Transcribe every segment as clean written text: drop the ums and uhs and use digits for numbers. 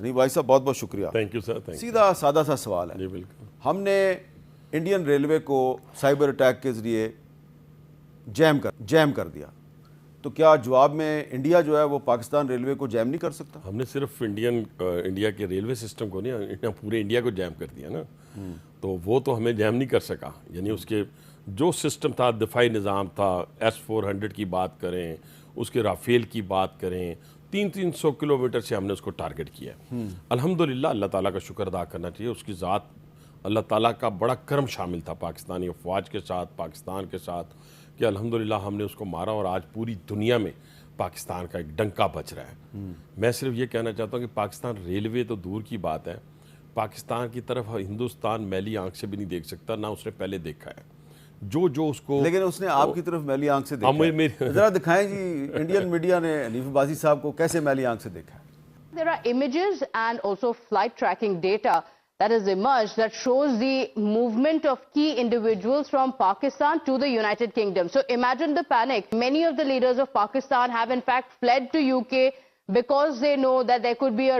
नहीं भाई साहब, बहुत बहुत शुक्रिया। Thank you sir. सीधा सादा सा सवाल है। जी बिल्कुल। हमने इंडियन रेलवे को साइबर अटैक के ज़रिए जैम कर दिया, तो क्या जवाब में इंडिया जो है वो पाकिस्तान रेलवे को जैम नहीं कर सकता? हमने सिर्फ इंडिया के रेलवे सिस्टम को नहीं, पूरे इंडिया को जैम कर दिया ना। तो वो तो हमें जैम नहीं कर सका। यानी उसके जो सिस्टम था, दिफाई निज़ाम था, S-400 की बात करें, उसके राफेल की बात करें, 300 किलोमीटर से हमने उसको टारगेट किया। अल्हम्दुलिल्लाह, अल्लाह ताला का शुक्र अदा करना चाहिए। उसकी ज़ात, अल्लाह ताला का बड़ा करम शामिल था पाकिस्तानी अफवाज के साथ, पाकिस्तान के साथ, कि अल्हम्दुलिल्लाह हमने उसको मारा और आज पूरी दुनिया में पाकिस्तान का एक डंका बज रहा है। मैं सिर्फ ये कहना चाहता हूँ कि पाकिस्तान रेलवे तो दूर की बात है, पाकिस्तान की तरफ हिंदुस्तान मैली आंख से भी नहीं देख सकता, ना उसने पहले देखा है। जो उसको, लेकिन उसने आपकी तरफ मैली आंख से देखा है। जरा दिखाएं जी, इंडियन मीडिया ने हनीफ अब्बासी साहब को कैसे मैली आंख से देखा है। There are images and also flight tracking data that has emerged that shows the movement of key individuals from Pakistan to the United Kingdom. So imagine the panic. Many of the leaders of Pakistan have in fact fled to UK because they know that there could be a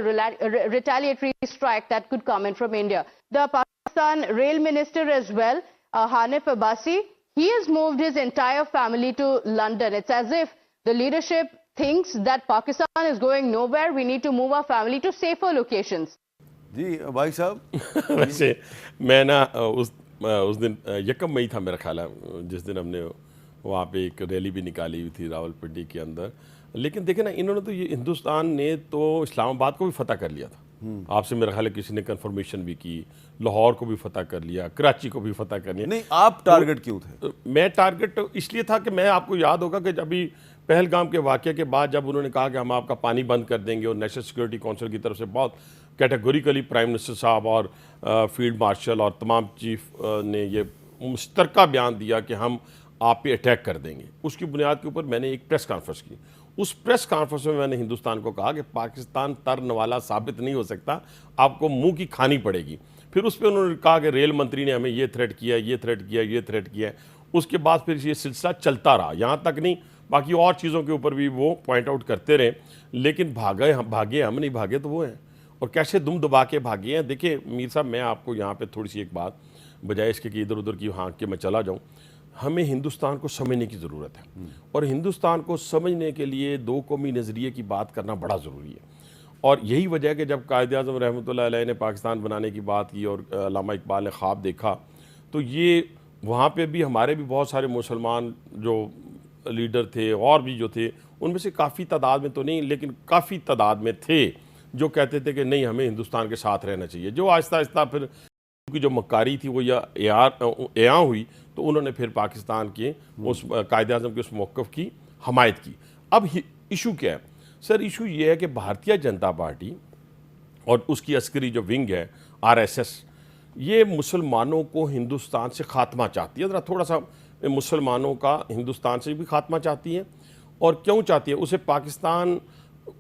retaliatory strike that could come in from India. The Pakistan Rail Minister as well, Hanif Abbasi, he has moved his entire family to London. It's as if the leadership thinks that Pakistan is going nowhere. We need to move our family to safer locations. जी भाई साहब, वैसे मैं ना उस दिन 1 मई था मेरा ख्याल है, जिस दिन हमने वहाँ पे एक रैली भी निकाली हुई थी रावलपिंडी के अंदर। लेकिन देखे ना, इन्होंने तो ये हिंदुस्तान ने तो इस्लामाबाद को भी फतह कर लिया था। आपसे मेरा ख्याल है किसी ने कंफर्मेशन भी की, लाहौर को भी फतह कर लिया, कराची को भी फतह कर लिया। नहीं, आप टारगेट क्यों थे? मैं टारगेट इसलिए था कि मैं, आपको याद होगा कि अभी पहलगाम के वाक़े के बाद जब उन्होंने कहा कि हम आपका पानी बंद कर देंगे, और नेशनल सिक्योरिटी काउंसिल की तरफ से बहुत कैटेगोरिकली प्राइम मिनिस्टर साहब और फील्ड मार्शल और तमाम चीफ ने ये मुश्तरका बयान दिया कि हम आप पे अटैक कर देंगे, उसकी बुनियाद के ऊपर मैंने एक प्रेस कॉन्फ्रेंस की। उस प्रेस कॉन्फ्रेंस में मैंने हिंदुस्तान को कहा कि पाकिस्तान तरन वाला साबित नहीं हो सकता, आपको मुंह की खानी पड़ेगी। फिर उस पर उन्होंने कहा कि रेल मंत्री ने हमें ये थ्रेट किया, ये थ्रेट किया, ये थ्रेट किया। उसके बाद फिर ये सिलसिला चलता रहा, यहाँ तक नहीं, बाकी और चीज़ों के ऊपर भी वो पॉइंट आउट करते रहे। लेकिन भागे हम नहीं भागे तो वो हैं, और कैसे दुम दबा के भागे हैं। देखिए मीर साहब, मैं आपको यहाँ पे थोड़ी सी एक बात, बजाय इसके कि इधर उधर की हाँक के मैं चला जाऊँ, हमें हिंदुस्तान को समझने की ज़रूरत है। और हिंदुस्तान को समझने के लिए दो कौमी नज़रिए की बात करना बड़ा ज़रूरी है। और यही वजह है कि जब कायद-ए-आज़म रहमतुल्लाह अलैह ने पाकिस्तान बनाने की बात की और अल्लामा इकबाल ने ख्वाब देखा, तो ये वहाँ पे भी हमारे भी बहुत सारे मुसलमान जो लीडर थे और भी जो थे, उनमें से काफ़ी तादाद में तो नहीं, लेकिन काफ़ी तादाद में थे जो कहते थे कि नहीं, हमें हिंदुस्तान के साथ रहना चाहिए। जो आहिस्ता आहिस्ता फिर की जो मक्कारी थी वो या हुई, तो उन्होंने फिर पाकिस्तान के उस कायद-ए-आज़म के उस मौक़िफ़ की हमायत की। अब इशू क्या है सर? इशू ये है कि भारतीय जनता पार्टी और उसकी अस्करी जो विंग है RSS, ये मुसलमानों को हिंदुस्तान से ख़ात्मा चाहती है। ज़रा थोड़ा सा मुसलमानों का हिंदुस्तान से भी ख़ात्मा चाहती है। और क्यों चाहती है? उसे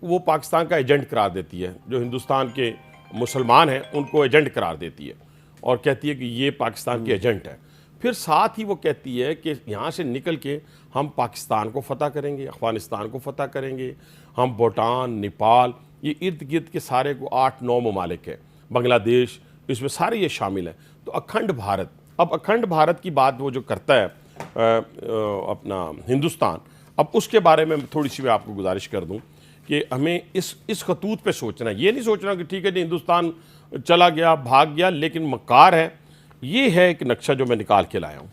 वो पाकिस्तान का एजेंट करार देती है। जो हिंदुस्तान के मुसलमान हैं उनको एजेंट करार देती है और कहती है कि ये पाकिस्तान के एजेंट है। फिर साथ ही वो कहती है कि यहाँ से निकल के हम पाकिस्तान को फतह करेंगे, अफ़गानिस्तान को फतह करेंगे, हम भूटान, नेपाल, ये इर्द गिर्द के सारे को 8-9 ममालिक है, बांग्लादेश, इसमें सारे ये शामिल हैं। तो अखंड भारत, अब अखंड भारत की बात वो जो करता है अपना हिंदुस्तान, अब उसके बारे में थोड़ी सी मैं आपको गुजारिश कर दूं कि हमें इस खतूत पे सोचना, ये नहीं सोचना कि ठीक है जी हिंदुस्तान चला गया, भाग गया, लेकिन मकार है। ये है एक नक्शा जो मैं निकाल के लाया हूँ,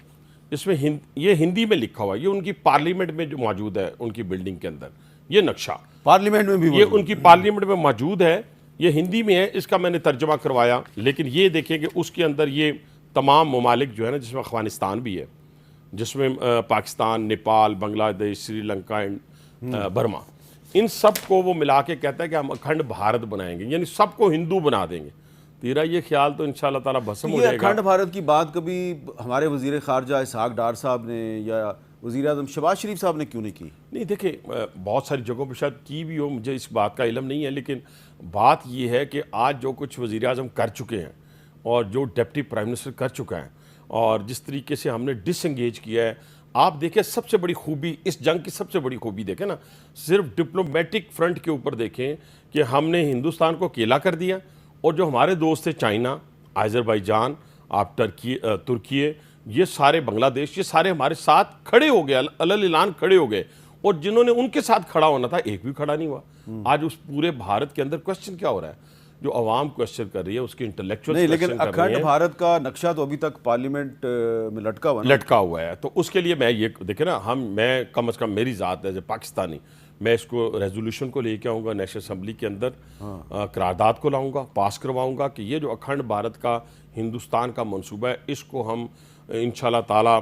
इसमें ये हिंदी में लिखा हुआ है, ये उनकी पार्लियामेंट में जो मौजूद है, उनकी बिल्डिंग के अंदर ये नक्शा पार्लियामेंट में भी ये उनकी पार्लियामेंट में मौजूद है। ये हिंदी में है, इसका मैंने तर्जमा करवाया। लेकिन ये देखें कि उसके अंदर ये तमाम ममालिक जो है ना, जिसमें अफ़गानिस्तान भी है, जिसमें पाकिस्तान, नेपाल, बांग्लादेश, श्रीलंका एंड बर्मा, इन सब को वो मिला के कहता है कि हम अखंड भारत बनाएंगे, यानी सबको हिंदू बना देंगे। तेरा ये ख्याल तो इंशाल्लाह ताला भस्म हो जाएगा। अखंड भारत की बात कभी हमारे वज़ीर ख़ारजा इसहाक डार साहब ने या वज़ीर आज़म शहबाज शरीफ साहब ने क्यों नहीं की? नहीं, देखिए बहुत सारी जगहों पर शायद की भी हो, मुझे इस बात का इल्म नहीं है, लेकिन बात ये है कि आज जो कुछ वज़ीर आज़म कर चुके हैं और जो डिप्टी प्राइम मिनिस्टर कर चुका है और जिस तरीके से हमने डिसएंगेज किया है, आप देखें सबसे बड़ी खूबी इस जंग की सबसे बड़ी खूबी देखें ना, सिर्फ डिप्लोमेटिक फ्रंट के ऊपर देखें कि हमने हिंदुस्तान को अकेला कर दिया, और जो हमारे दोस्त थे चाइना, आज़रबाईजान, आप तुर्की, ये सारे बांग्लादेश, ये सारे हमारे साथ खड़े हो गए, अलल ऐलान खड़े हो गए, और जिन्होंने उनके साथ खड़ा होना था एक भी खड़ा नहीं हुआ। आज उस पूरे भारत के अंदर क्वेश्चन क्या हो रहा है, जो अवाम क्वेश्चन कर रही है उसकी इंटेलेक्चुअल नहीं, लेकिन अखंड भारत का नक्शा तो अभी तक पार्लियामेंट में लटका हुआ है। तो उसके लिए मैं ये देखे ना, मैं कम से कम मेरी ज़ात एज ए पाकिस्तानी, मैं इसको रेजोल्यूशन को लेके आऊँगा नेशनल असम्बली के अंदर, करारदाद को लाऊंगा, पास करवाऊंगा कि ये जो अखंड भारत का हिंदुस्तान का मंसूबा है, इसको हम इंशाल्लाह ताला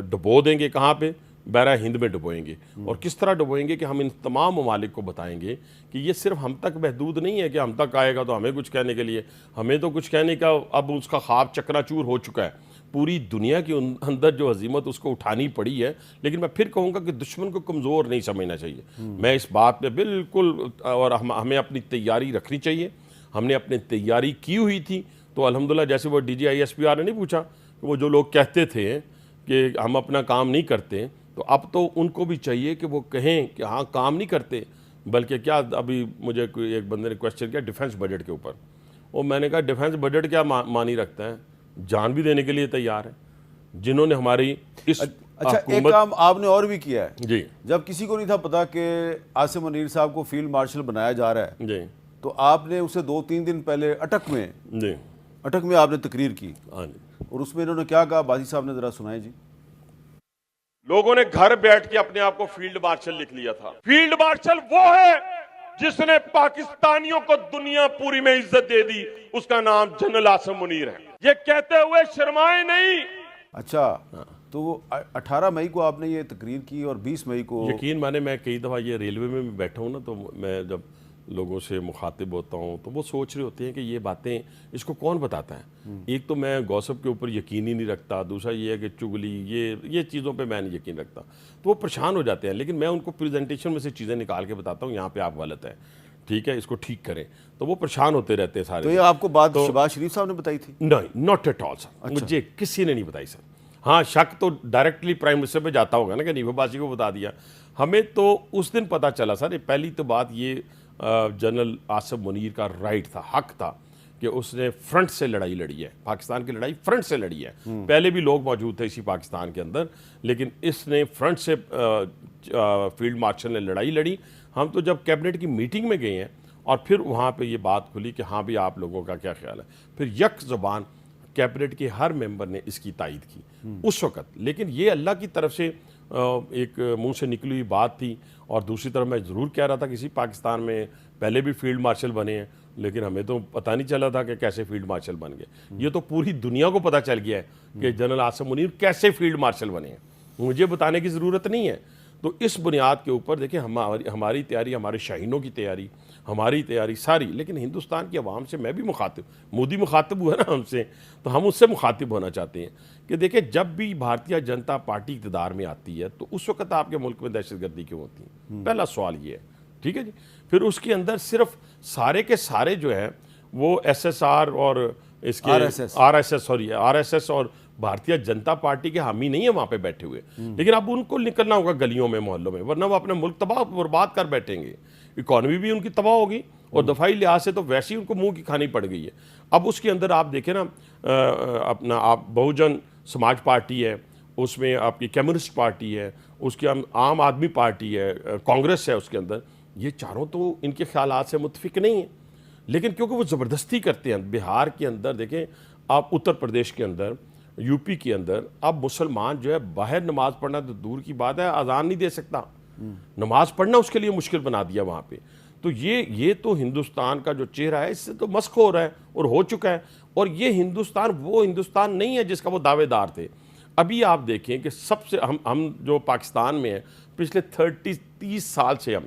डुबो देंगे। कहाँ पे? बहरा हिंद में डुबोएंगे। और किस तरह डुबोएंगे कि हम इन तमाम ममालिक को बताएंगे कि ये सिर्फ हम तक महदूद नहीं है कि हम तक आएगा तो हमें कुछ कहने के लिए, हमें तो कुछ कहने का अब उसका ख्वाब चकनाचूर हो चुका है। पूरी दुनिया के अंदर जो हजीमत उसको उठानी पड़ी है, लेकिन मैं फिर कहूँगा कि दुश्मन को कमज़ोर नहीं समझना चाहिए। मैं इस बात पे बिल्कुल, और हमें अपनी तैयारी रखनी चाहिए। हमने अपनी तैयारी की हुई थी, तो अल्हम्दुलिल्लाह जैसे वो DGISPR ने नहीं पूछा कि वो जो लोग कहते थे कि हम अपना काम नहीं करते, तो अब तो उनको भी चाहिए कि वो कहें कि हाँ काम नहीं करते, बल्कि क्या, अभी मुझे कोई एक बंदे ने क्वेश्चन किया डिफेंस बजट के ऊपर, और मैंने कहा डिफेंस बजट क्या मानी रखता है, जान भी देने के लिए तैयार है। जिन्होंने हमारी इस अच्छा, एक काम आपने और भी किया है जी, जब किसी को नहीं था पता कि आसिम मुनीर साहब को फील्ड मार्शल बनाया जा रहा है जी, तो आपने उसे 2-3 दिन पहले अटक में आपने तकरीर की, हाँ जी, और उसमें इन्होंने क्या कहा, बाजी साहब ने जरा सुनाए जी। लोगों ने घर बैठ के अपने आप को फील्ड मार्शल लिख लिया था। फील्ड मार्शल वो है जिसने पाकिस्तानियों को दुनिया पूरी में इज्जत दे दी, उसका नाम जनरल आसिम मुनीर है। ये कहते हुए शर्माए नहीं। अच्छा, तो 18 मई को आपने ये तकरीर की और 20 मई को, यकीन माने मैं कई दफ़ा ये रेलवे में भी बैठा हूँ ना, तो मैं जब लोगों से मुखातिब होता हूँ तो वो सोच रहे होते हैं कि ये बातें इसको कौन बताता है। एक तो मैं गॉसिप के ऊपर यकीन ही नहीं रखता, दूसरा ये है कि चुगली, ये चीज़ों पे मैं नहीं यकीन रखता, तो वो परेशान हो जाते हैं। लेकिन मैं उनको प्रेजेंटेशन में से चीज़ें निकाल के बताता हूँ, यहाँ पे आप गलत है, ठीक है, इसको ठीक करें, तो वो परेशान होते रहते हैं सारे। तो ये आपको बात शहबाज शरीफ साहब ने बताई थी? नहीं, नॉट एट ऑल सर, मुझे किसी ने नहीं बताई सर। हाँ, शक तो डायरेक्टली प्राइम मिनिस्टर पे जाता होगा ना कि नीफाबाजी को बता दिया। हमें तो उस दिन पता चला सर। पहली तो बात ये, जनरल आसिम मुनीर का राइट था, हक था कि उसने फ्रंट से लड़ाई लड़ी है, पाकिस्तान की लड़ाई फ्रंट से लड़ी है। पहले भी लोग मौजूद थे इसी पाकिस्तान के अंदर, लेकिन इसने फ्रंट से फील्ड मार्शल ने लड़ाई लड़ी। हम तो जब कैबिनेट की मीटिंग में गए हैं और फिर वहाँ पे ये बात खुली कि हाँ भी आप लोगों का क्या ख्याल है, फिर यक ज़बान कैबिनेट के हर मेंबर ने इसकी तायद की उस वक़्त। लेकिन ये अल्लाह की तरफ से एक मुंह से निकली हुई बात थी। और दूसरी तरफ मैं ज़रूर कह रहा था कि इसी पाकिस्तान में पहले भी फील्ड मार्शल बने हैं, लेकिन हमें तो पता नहीं चला था कि कैसे फील्ड मार्शल बन गए। ये तो पूरी दुनिया को पता चल गया है कि जनरल आसिम मुनीर कैसे फील्ड मार्शल बने हैं, मुझे बताने की ज़रूरत नहीं है। तो इस बुनियाद के ऊपर देखिए, हमारी तैयारी, हमारे शाहीनों की तैयारी, हमारी तैयारी सारी, लेकिन हिंदुस्तान की आवाम से मैं भी मुखातिब, मोदी मुखातिब हुआ ना हमसे, तो हम उससे मुखातिब होना चाहते हैं कि देखिए, जब भी भारतीय जनता पार्टी इक़्तिदार में आती है तो उस वक्त आपके मुल्क में दहशतगर्दी क्यों होती है? पहला सवाल ये है, ठीक है जी। फिर उसके अंदर सिर्फ सारे के सारे जो है वो SSR और इसके RSS और भारतीय जनता पार्टी के हामी नहीं है वहाँ पे बैठे हुए, लेकिन अब उनको निकलना होगा गलियों में, मोहल्लों में, वरना वो अपने मुल्क तबाह बर्बाद कर बैठेंगे। इकॉनमी भी उनकी तबाह होगी और दफाई लिहाज से तो वैसे ही उनको मुंह की खानी पड़ गई है। अब उसके अंदर आप देखें ना, अपना आप बहुजन समाज पार्टी है, उसमें आपकी कम्युनिस्ट पार्टी है, उसके आम आदमी पार्टी है, कांग्रेस है, उसके अंदर ये चारों तो इनके ख्यालात से मुत्तफिक नहीं है, लेकिन क्योंकि वो ज़बरदस्ती करते हैं। बिहार के अंदर देखें आप, उत्तर प्रदेश के अंदर, यूपी के अंदर, अब मुसलमान जो है बाहर नमाज पढ़ना तो दूर की बात है, अजान नहीं दे सकता, नमाज पढ़ना उसके लिए मुश्किल बना दिया वहाँ पे। तो ये तो हिंदुस्तान का जो चेहरा है इससे तो मस्क हो रहा है और हो चुका है। और ये हिंदुस्तान वो हिंदुस्तान नहीं है जिसका वो दावेदार थे। अभी आप देखें कि सबसे हम जो पाकिस्तान में हैं, पिछले 30 साल से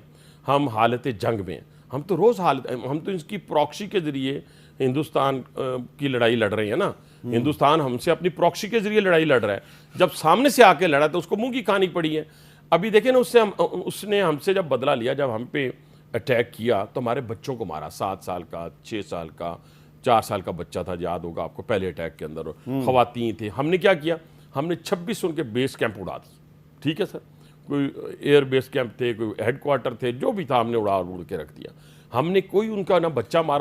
हम हालत जंग में हैं। हम तो रोज़ हम तो इसकी प्रॉक्सी के ज़रिए हिंदुस्तान की लड़ाई लड़ रहे हैं ना। हिंदुस्तान हमसे अपनी प्रॉक्सी के ज़रिए लड़ाई लड़ रहा है। जब सामने से आके लड़ा तो उसको मुंह की खानी पड़ी है। अभी देखें ना, उसने हमसे जब बदला लिया, जब हम पे अटैक किया तो हमारे बच्चों को मारा, 7 साल का, 6 साल का, 4 साल का बच्चा था, याद होगा आपको, पहले अटैक के अंदर खवातीन थे। हमने क्या किया, हमने 26 उनके बेस कैंप उड़ा दी, ठीक है सर, कोई एयर बेस कैंप थे, कोई हेडक्वार्टर थे, जो भी था हमने उड़ा उड़ के रख दिया। हमने कोई उनका ना बच्चा मारा